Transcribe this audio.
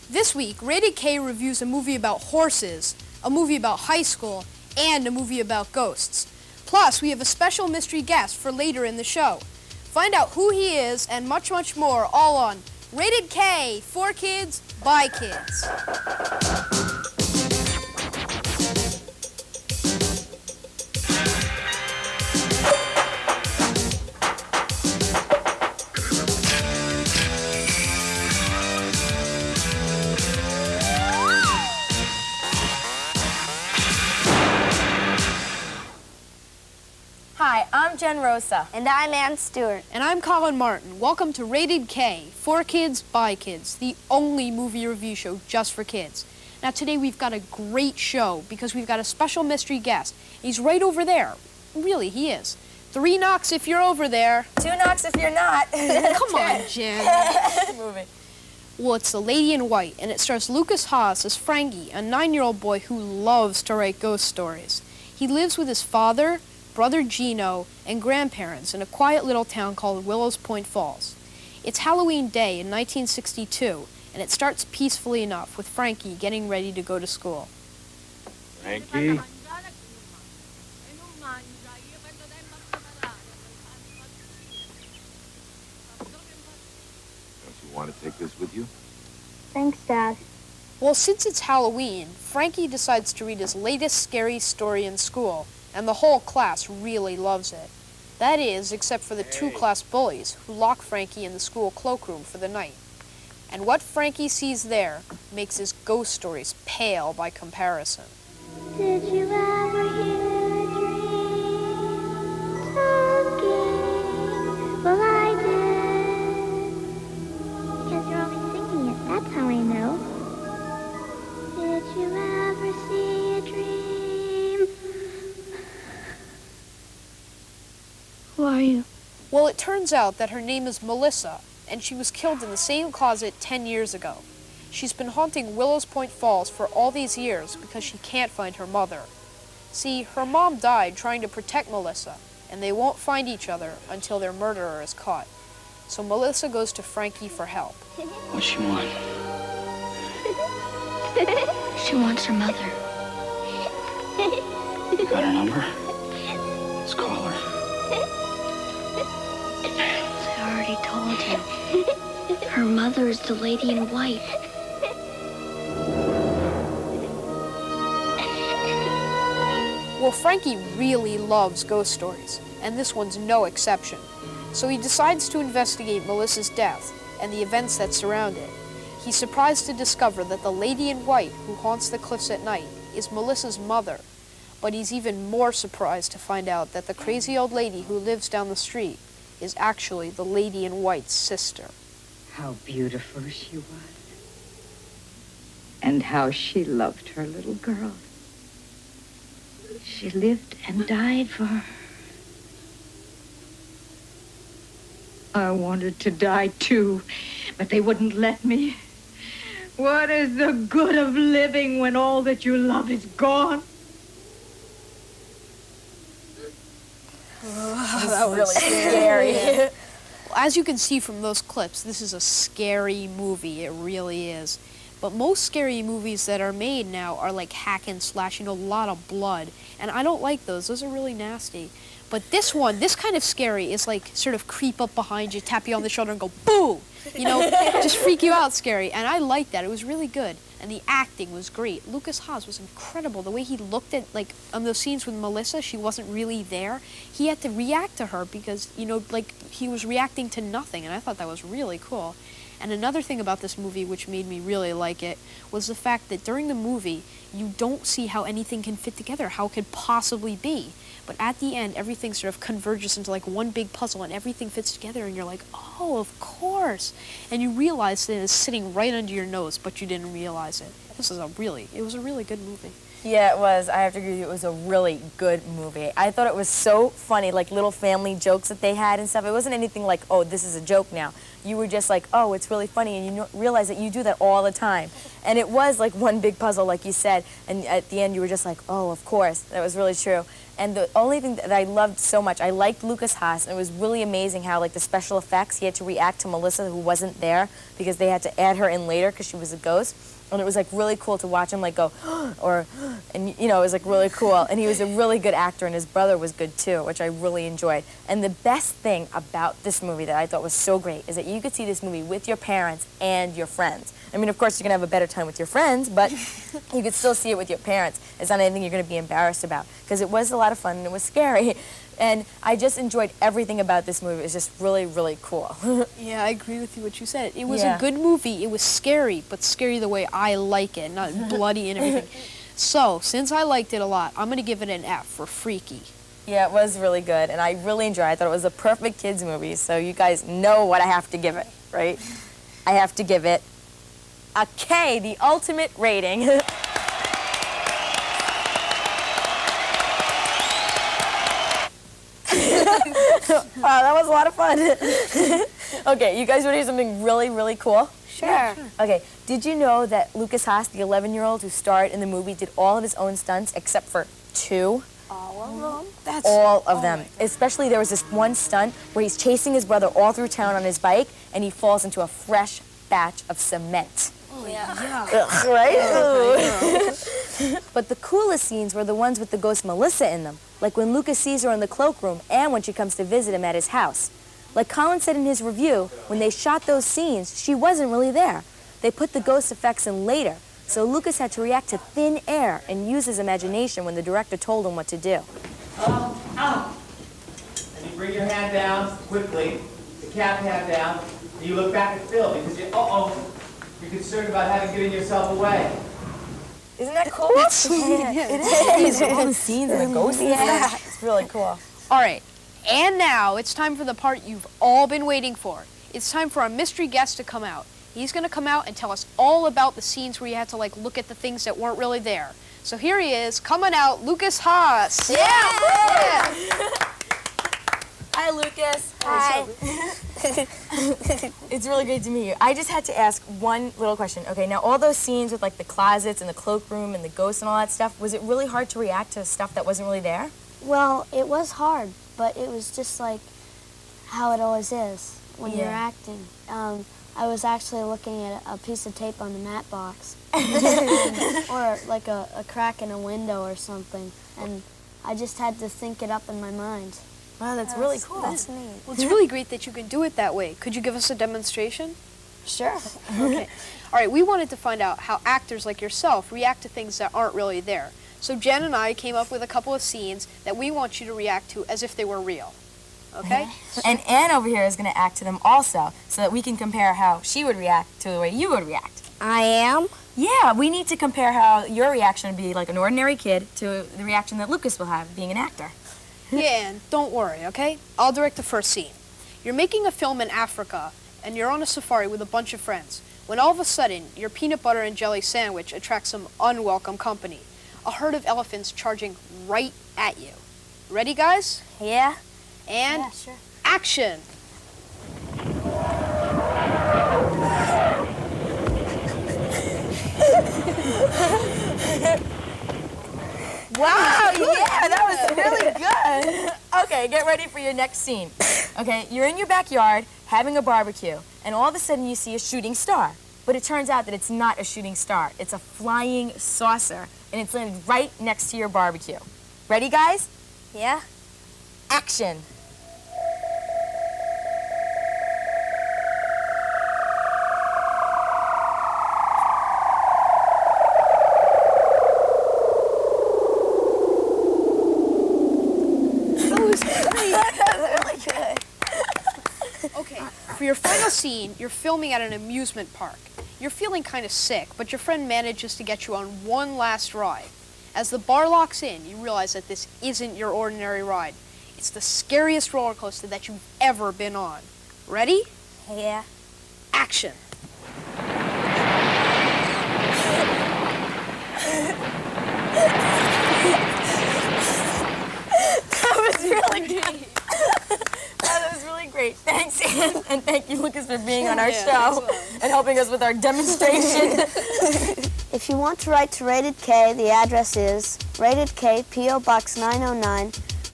This week, Rated K reviews a movie about horses, a movie about high school, and a movie about ghosts. Plus, we have a special mystery guest for later in the show. Find out who he is and much, much more all on Rated K, for kids, by kids. Hi, I'm Jen Rosa. And I'm Ann Stewart. And I'm Colin Martin. Welcome to Rated K, for kids, by kids, the only movie review show just for kids. Now today we've got a great show because we've got a special mystery guest. He's right over there. Really, he is. 3 knocks if you're over there. 2 knocks if you're not. Come on, Jen. Movie. Well, it's The Lady in White, and it stars Lukas Haas as Frankie, a 9-year-old boy who loves to write ghost stories. He lives with his father, brother Gino, and grandparents in a quiet little town called Willows Point Falls. It's Halloween Day in 1962, and it starts peacefully enough with Frankie getting ready to go to school. Frankie? Don't you want to take this with you? Thanks, Dad. Well, since it's Halloween, Frankie decides to read his latest scary story in school, and the whole class really loves it. That is, except for the 2 class bullies who lock Frankie in the school cloakroom for the night. And what Frankie sees there makes his ghost stories pale by comparison. Did you ever hear a dream talking? Well, I did. Because you're always singing it. That's how I know. Did you ever see a dream? Who are you? Well, it turns out that her name is Melissa, and she was killed in the same closet 10 years ago. She's been haunting Willows Point Falls for all these years because she can't find her mother. See, her mom died trying to protect Melissa, and they won't find each other until their murderer is caught. So Melissa goes to Frankie for help. What's she want? She wants her mother. You got her number? Let's call her. I already told you. Her mother is the lady in white. Well, Frankie really loves ghost stories, and this one's no exception. So he decides to investigate Melissa's death and the events that surround it. He's surprised to discover that the lady in white who haunts the cliffs at night is Melissa's mother. But he's even more surprised to find out that the crazy old lady who lives down the street is actually the lady in white's sister. How beautiful she was. And how she loved her little girl. She lived and died for her. I wanted to die too, but they wouldn't let me. What is the good of living when all that you love is gone? That was really scary. Well, as you can see from those clips, this is a scary movie. It really is. But most scary movies that are made now are like hack and slash, a lot of blood. And I don't like those. Those are really nasty. But this one, this kind of scary is like sort of creep up behind you, tap you on the shoulder and go, boo! Just freak you out scary. And I liked that. It was really good. And the acting was great. Lukas Haas was incredible. The way he looked at, like, on those scenes with Melissa, she wasn't really there. He had to react to her because, he was reacting to nothing. And I thought that was really cool. And another thing about this movie which made me really like it was the fact that during the movie, you don't see how anything can fit together, how it could possibly be. But at the end, everything sort of converges into like one big puzzle and everything fits together and you're like, oh, of course. And you realize that it's sitting right under your nose, but you didn't realize it. It was a really good movie. Yeah, it was. I have to agree with you. It was a really good movie. I thought it was so funny, like little family jokes that they had and stuff. It wasn't anything like, oh, this is a joke now. You were just like, oh, it's really funny, and you realize that you do that all the time. And it was like one big puzzle, like you said, and at the end you were just like, oh, of course. That was really true. And the only thing that I loved so much, I liked Lukas Haas, and it was really amazing how, like, the special effects, he had to react to Melissa, who wasn't there, because they had to add her in later because she was a ghost. And it was, like, really cool to watch him, like, go, or, and, you know, it was, like, really cool. And he was a really good actor, and his brother was good, too, which I really enjoyed. And the best thing about this movie that I thought was so great is that you could see this movie with your parents and your friends. I mean, of course, you're going to have a better time with your friends, but you could still see it with your parents. It's not anything you're going to be embarrassed about, because it was a lot of fun and it was scary. And I just enjoyed everything about this movie. It was just really, really cool. Yeah, I agree with you what you said. It was Yeah. a good movie. It was scary, but scary the way I like it, not bloody and everything. So, since I liked it a lot, I'm going to give it an F for freaky. Yeah, it was really good, and I really enjoyed it. I thought it was a perfect kids movie, so you guys know what I have to give it, right? I have to give it a K, the ultimate rating. Wow, that was a lot of fun. Okay, you guys want to hear something really, really cool? Sure. Okay, did you know that Lukas Haas, the 11-year-old who starred in the movie, did all of his own stunts except for 2? All of them? That's All of them. Especially there was this one stunt where he's chasing his brother all through town on his bike, and he falls into a fresh batch of cement. Yeah. Ugh, right? But the coolest scenes were the ones with the ghost Melissa in them, like when Lucas sees her in the cloakroom and when she comes to visit him at his house. Like Colin said in his review, when they shot those scenes, she wasn't really there. They put the ghost effects in later, so Lucas had to react to thin air and use his imagination when the director told him what to do. Out. And you bring your hand down quickly, the cap hand down, and you look back at Phil because you're concerned about having given yourself away. Isn't that cool? That's sweet. Yeah. It is. All the scenes and the ghosts. Yeah. It's really cool. All right, and now it's time for the part you've all been waiting for. It's time for our mystery guest to come out. He's going to come out and tell us all about the scenes where you had to, like, look at the things that weren't really there. So here he is, coming out, Lukas Haas. Yeah! Hi, Lucas. Hi. It's really great to meet you. I just had to ask one little question. Okay, now all those scenes with, like, the closets and the cloakroom and the ghosts and all that stuff, was it really hard to react to stuff that wasn't really there? Well, it was hard, but it was just like how it always is when you're Yeah. acting. I was actually looking at a piece of tape on the mat box, or like a crack in a window or something, and I just had to think it up in my mind. Wow, that's really cool. That's neat. Well, it's really great that you can do it that way. Could you give us a demonstration? Sure. Okay. All right, we wanted to find out how actors like yourself react to things that aren't really there. So Jen and I came up with a couple of scenes that we want you to react to as if they were real. Okay? And Anne over here is going to act to them also, so that we can compare how she would react to the way you would react. I am? Yeah, we need to compare how your reaction would be like an ordinary kid to the reaction that Lucas will have being an actor. Yeah, and don't worry, okay? I'll direct the first scene. You're making a film in Africa, and you're on a safari with a bunch of friends, when all of a sudden, your peanut butter and jelly sandwich attracts some unwelcome company. A herd of elephants charging right at you. Ready, guys? Yeah? And Yeah, sure. action! Wow, yeah, that was really good. Okay, get ready for your next scene. Okay, you're in your backyard having a barbecue, and all of a sudden you see a shooting star. But it turns out that it's not a shooting star. It's a flying saucer, and it's landed right next to your barbecue. Ready, guys? Yeah? Action. Okay, for your final scene, you're filming at an amusement park. You're feeling kind of sick, but your friend manages to get you on one last ride. As the bar locks in, you realize that this isn't your ordinary ride. It's the scariest roller coaster that you've ever been on. Ready? Yeah. Action. That was really good. That was really great. Thanks, Anne. And thank you, Lucas, for being on our Yeah, show thanks a lot. and helping us with our demonstration. If you want to write to Rated K, the address is Rated K, P.O. Box 909,